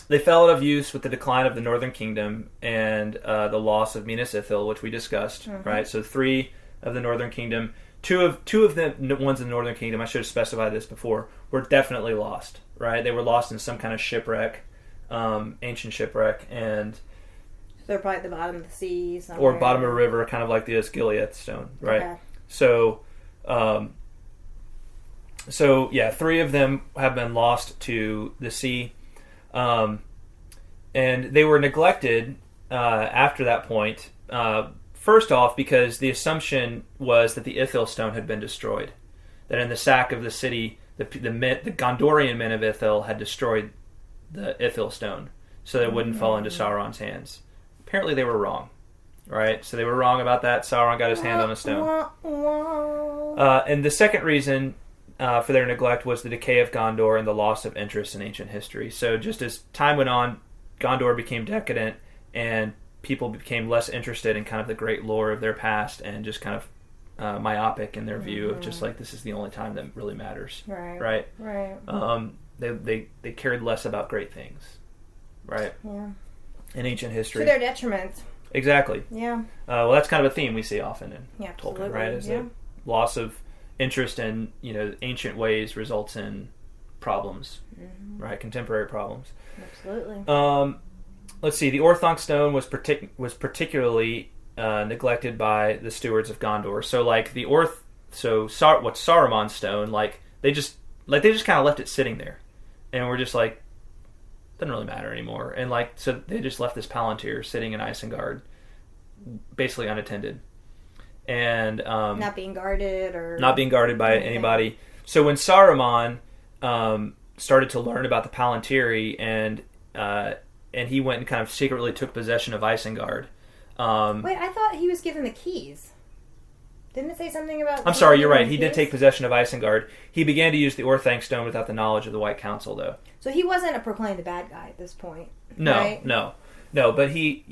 They fell out of use with the decline of the Northern Kingdom and the loss of Minas Ithil, which we discussed, right? So 3 of the Northern Kingdom, two of the ones in the Northern Kingdom, I should have specified this before, were definitely lost, right? They were lost in some kind of shipwreck, ancient shipwreck, and they're probably at the bottom of the sea somewhere. or bottom of a river, kind of like the Azgillia Stone, right? Okay. So, yeah, 3 of them have been lost to the sea, and they were neglected after that point. First off, because the assumption was that the Ithil Stone had been destroyed, that in the sack of the city, the Gondorian men of Ithil had destroyed the Ithil Stone, so that it wouldn't fall into Sauron's hands. Apparently, they were wrong. Right, so they were wrong about that. Sauron got his hand on a stone. And the second reason for their neglect was the decay of Gondor and the loss of interest in ancient history. So just as time went on, Gondor became decadent, and people became less interested in kind of the great lore of their past, and just kind of myopic in their view of just like, this is the only time that really matters. Right. They cared less about great things. Right. Yeah. In ancient history. To their detriment. Exactly. Yeah. Well, that's kind of a theme we see often in absolutely. Tolkien, right? Is that loss of interest in ancient ways results in problems, right? Contemporary problems. Absolutely. Let's see. The Orthanc Stone was particularly neglected by the stewards of Gondor. So like what's Saruman's stone? Like they just kind of left it sitting there, and we're just like, doesn't really matter anymore. And like, so they just left this Palantir sitting in Isengard, basically unattended, and not being guarded by anybody. So when Saruman started to learn about the Palantiri, and he went and kind of secretly took possession of Isengard. Wait, I thought he was given the keys. Didn't it say something about... I'm sorry, you're right. He did take possession of Isengard. He began to use the Orthanc Stone without the knowledge of the White Council, though. So he wasn't a proclaimed bad guy at this point. No, right? no. But he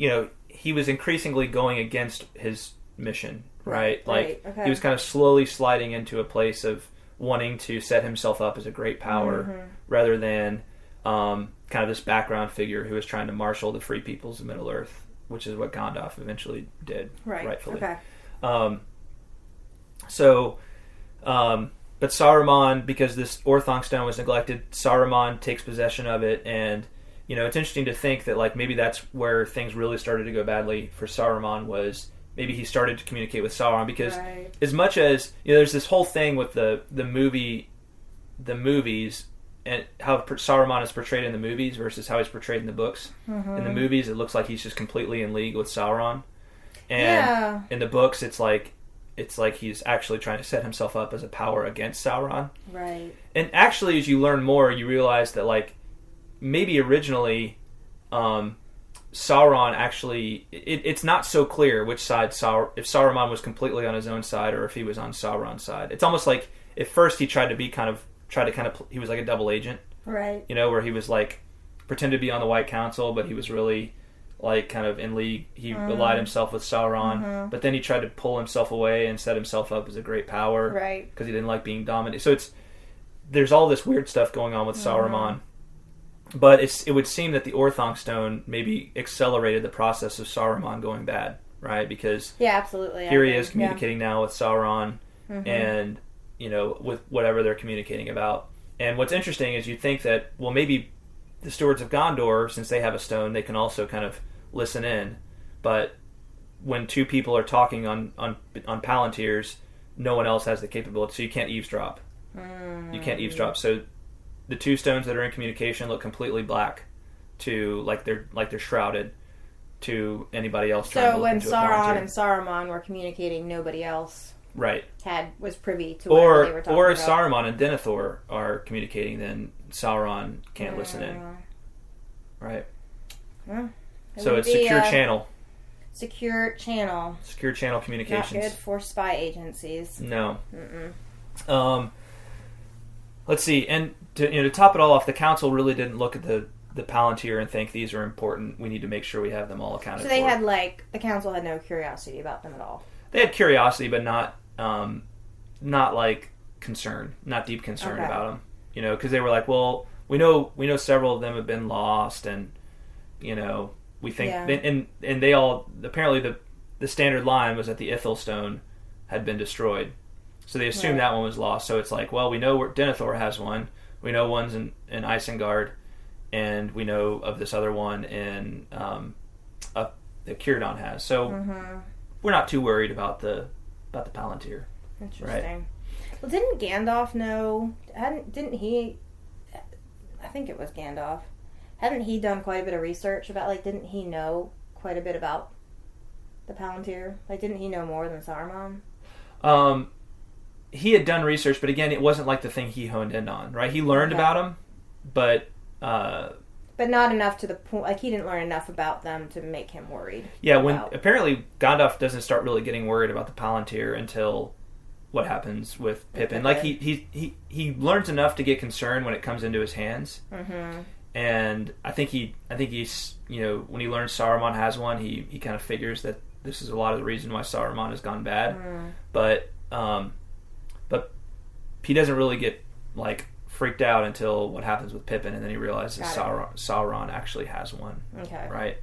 was increasingly going against his mission, right? Like, okay. He was kind of slowly sliding into a place of wanting to set himself up as a great power, rather than kind of this background figure who was trying to marshal the free peoples of Middle-earth, which is what Gandalf eventually did, rightfully. Okay. But Saruman, because this Orthanc Stone was neglected, Saruman takes possession of it, and it's interesting to think that like maybe that's where things really started to go badly for Saruman, was maybe he started to communicate with Sauron, because as much as there's this whole thing with the movies and how Saruman is portrayed in the movies versus how he's portrayed in the books. In the movies, it looks like he's just completely in league with Sauron, and in the books, it's like he's actually trying to set himself up as a power against Sauron. Right. And actually, as you learn more, you realize that like maybe originally Sauron actually it's not so clear which side if Saruman was completely on his own side or if he was on Sauron's side. It's almost like at first he tried to he was like a double agent. Right. Where he was like pretended to be on the White Council, but he was really like kind of in league. He allied himself with Sauron, but then he tried to pull himself away and set himself up as a great power, right? Because he didn't like being dominated. So there's all this weird stuff going on with Saruman, but it would seem that the Orthanc Stone maybe accelerated the process of Saruman going bad, right? Because absolutely. Here he is communicating now with Sauron, and with whatever they're communicating about. And what's interesting is you think that maybe the stewards of Gondor, since they have a stone, they can also kind of listen in, but when two people are talking on Palantirs, no one else has the capability, so you can't eavesdrop. You can't eavesdrop. So the two stones that are in communication look completely black, to like they're shrouded to anybody else. So when Sauron and Saruman were communicating, nobody else was privy to whatever they were talking about. Or if Saruman and Denethor are communicating, then Sauron can't listen in. Right. So it's secure channel. Secure channel. Secure channel communications. Not good for spy agencies. No. Let's see, and to top it all off, the council really didn't look at the Palantir and think these are important. We need to make sure we have them all accounted for. So they had the council had no curiosity about them at all. They had curiosity, but not like concern, not deep concern about them. Because they were like, well, we know several of them have been lost, and we think, and they all, apparently the standard line was that the Ithil Stone had been destroyed, so they assumed that one was lost. So it's like, well, we know Denethor has one, we know one's in Isengard, and we know of this other one in Círdan has. So we're not too worried about the Palantir. Interesting. Right. Well, didn't Gandalf know? Didn't he? I think it was Gandalf. Hadn't he done quite a bit of research about? Like, didn't he know quite a bit about the Palantir? Like, didn't he know more than Saruman? He had done research, but again, it wasn't like the thing he honed in on. Right? He learned about them, but not enough to the point. Like, he didn't learn enough about them to make him worried. Yeah. When apparently Gandalf doesn't start really getting worried about the Palantir until what happens with Pippin. Like he learns enough to get concerned when it comes into his hands. Mm-hmm. And I think he's when he learns Saruman has one, he kind of figures that this is a lot of the reason why Saruman has gone bad. But he doesn't really get like freaked out until what happens with Pippin, and then he realizes Sauron actually has one. Okay. Right.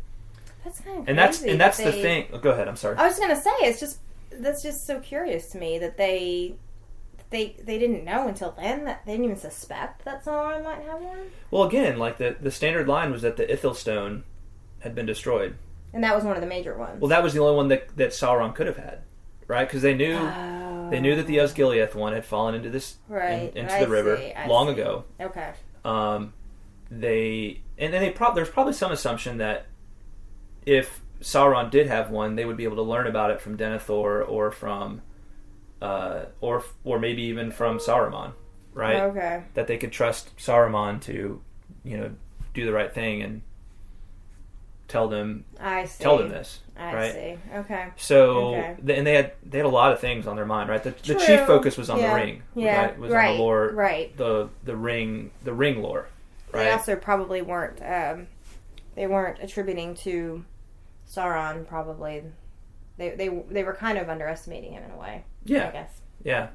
That's kind of crazy. And that's the thing. Oh, go ahead. I'm sorry. I was going to say that's just so curious to me that they didn't know until then, that they didn't even suspect that Sauron might have one. Well, again, like the standard line was that the Untitled Stone had been destroyed, and that was one of the major ones. Well, that was the only one that Sauron could have had, right? Because they knew that the Azgillia one had fallen into this into the river long ago. Okay. There's probably some assumption that if Sauron did have one, they would be able to learn about it from Denethor or from, or maybe even from Saruman, right? Okay. That they could trust Saruman to, do the right thing and tell them this. I see. Okay. So, and they had a lot of things on their mind, right? The chief focus was on the ring, right? Was on the lore, right? The ring lore, right? They also probably weren't. They weren't attributing to Sauron. Probably, they were kind of underestimating him in a way. Yeah, I guess. Yeah,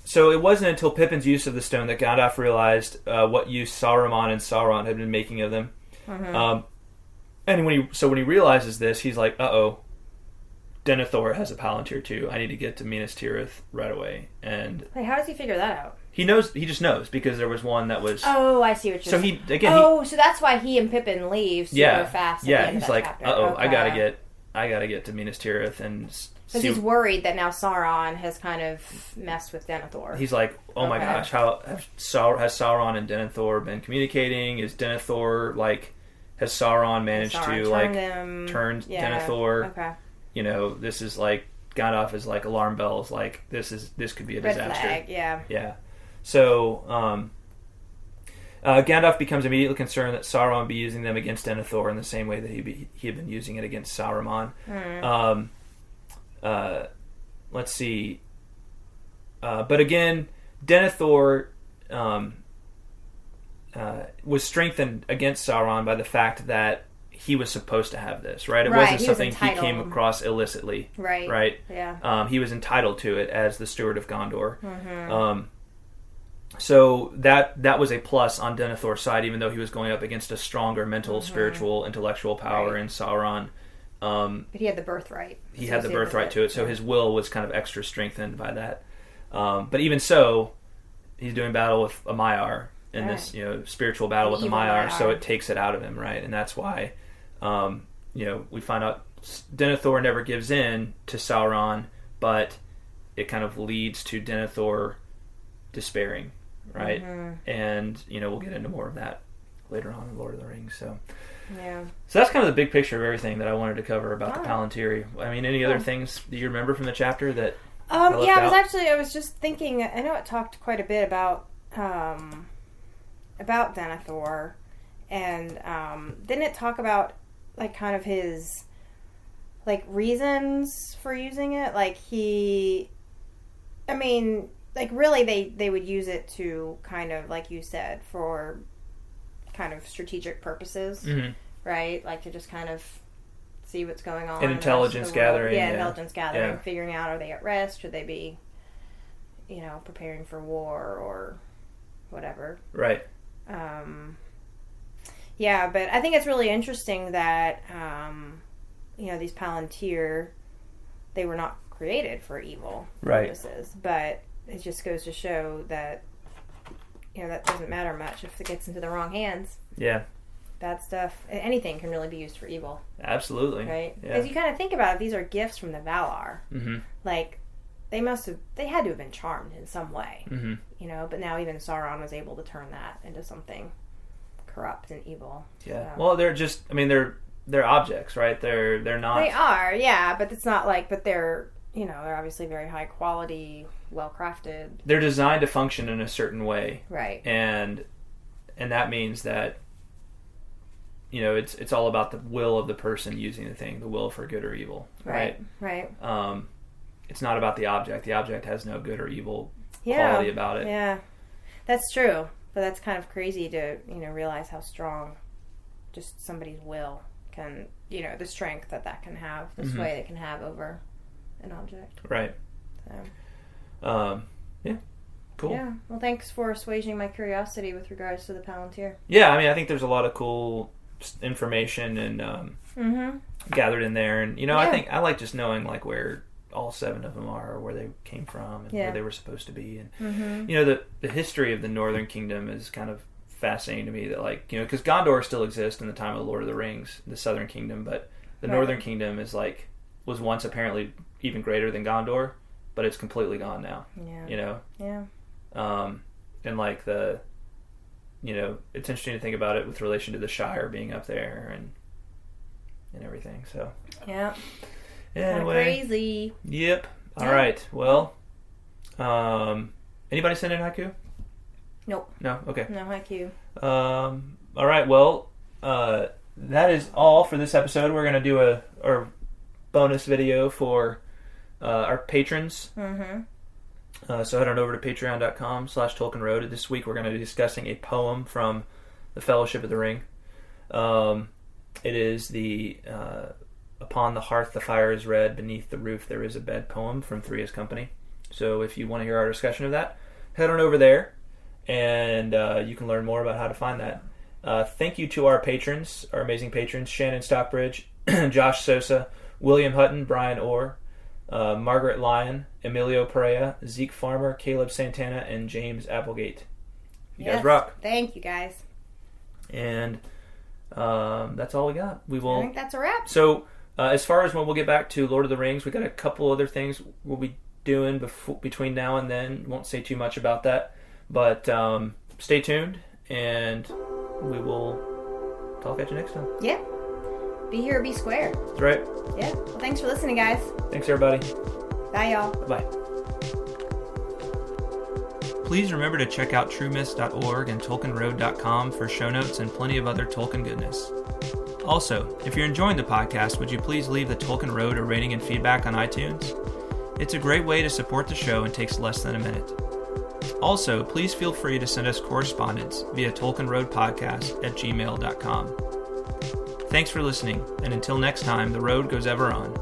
so it wasn't until Pippin's use of the stone that Gandalf realized what use Saruman and Sauron had been making of them. Mm-hmm. And when he realizes this, he's like, "Uh-oh, Denethor has a Palantir too. I need to get to Minas Tirith right away." And wait, how does he figure that out? He knows. He just knows because there was one that was. Oh, I see what you're saying. So that's why he and Pippin leave super fast. Yeah, he's like, "Uh-oh, okay. I gotta get to Minas Tirith and." Because he's worried that now Sauron has kind of messed with Denethor. He's like, oh my gosh, how has Sauron and Denethor been communicating? Is Denethor, has Sauron managed to, turn Denethor? Okay. This is Gandalf is like alarm bells, this could be a disaster. Red flag, yeah. Yeah. So, Gandalf becomes immediately concerned that Sauron would be using them against Denethor in the same way that he had been using it against Saruman. Let's see. But again, Denethor was strengthened against Sauron by the fact that he was supposed to have this, right? It wasn't something he came across illicitly. Right. Right? Yeah. He was entitled to it as the steward of Gondor. Mm-hmm. So that was a plus on Denethor's side, even though he was going up against a stronger mental, spiritual, intellectual power in Sauron. But he had the birthright. He had the birthright to it, so his will was kind of extra strengthened by that. But even so, he's doing battle with a Maiar in this, spiritual battle with a Maiar, so it takes it out of him, right? And that's why, we find out Denethor never gives in to Sauron, but it kind of leads to Denethor despairing, right? Mm-hmm. And we'll get into more of that later on in Lord of the Rings. So. Yeah. So that's kind of the big picture of everything that I wanted to cover about the Palantiri. I mean, any other things that you remember from the chapter that? I was just thinking. I know it talked quite a bit about Denethor, and didn't it talk about kind of his reasons for using it? Really, they would use it to kind of, like you said, for kind of strategic purposes, mm-hmm. right? To just kind of see what's going on. And intelligence gathering. Yeah, intelligence gathering. Figuring out, are they at rest? Should they be, preparing for war or whatever? Right. Yeah, but I think it's really interesting that, these Palantir, they were not created for evil purposes. But it just goes to show that, that doesn't matter much if it gets into the wrong hands. Yeah. Bad stuff. Anything can really be used for evil. Absolutely. Right? Yeah. Because you kind of think about it, these are gifts from the Valar. Mm-hmm. Like, they had to have been charmed in some way. Mm-hmm. But now even Sauron was able to turn that into something corrupt and evil. Yeah. So. Well, they're objects, right? They're not. They are, yeah, but it's not like, but they're, they're obviously very high quality, well crafted. They're designed to function in a certain way. Right. And that means that, it's all about the will of the person using the thing, the will for good or evil. Right. It's not about the object. The object has no good or evil quality about it. Yeah. That's true. But that's kind of crazy to, realize how strong just somebody's will can, the strength that can have, the sway they can have over an object. Right. So. Yeah. Cool. Yeah. Well, thanks for assuaging my curiosity with regards to the Palantir. Yeah, I think there's a lot of cool information and gathered in there. And, I like just knowing, like, where all 7 of them are, or where they came from, and where they were supposed to be. And, the history of the Northern Kingdom is kind of fascinating to me, that, like, because Gondor still exists in the time of the Lord of the Rings, the Southern Kingdom, but the Northern Kingdom is, like, was once apparently even greater than Gondor, but it's completely gone now. Yeah. Yeah. And, like, it's interesting to think about it with relation to the Shire being up there and everything. So yeah, anyway, crazy. Yep. All right. Well, anybody send in haiku? Nope. No. Okay. No haiku. All right. Well, that is all for this episode. We're gonna do a bonus video for our patrons. So head on over to patreon.com/TolkienRoad. This week we're going to be discussing a poem from the Fellowship of the Ring. It is the Upon the Hearth the Fire is Red, Beneath the Roof There is a Bed poem from Three's Company. So if you want to hear our discussion of that, head on over there, and you can learn more about how to find that. Thank you to our patrons, our amazing patrons, Shannon Stockbridge, Josh Sosa, William Hutton, Brian Orr, Margaret Lyon, Emilio Perea, Zeke Farmer, Caleb Santana, and James Applegate. You guys rock. Thank you, guys. And that's all we got. I think that's a wrap. So as far as when we'll get back to Lord of the Rings, we got a couple other things we'll be doing between now and then. Won't say too much about that, but stay tuned, and we will talk at you next time. Yeah. Be here or be square. That's right. Yeah. Well, thanks for listening, guys. Thanks, everybody. Bye, y'all. Bye. Please remember to check out truemist.org and tolkienroad.com for show notes and plenty of other Tolkien goodness. Also, if you're enjoying the podcast, would you please leave the Tolkien Road a rating and feedback on iTunes? It's a great way to support the show and takes less than a minute. Also, please feel free to send us correspondence via tolkienroadpodcast@gmail.com. Thanks for listening, and until next time, the road goes ever on.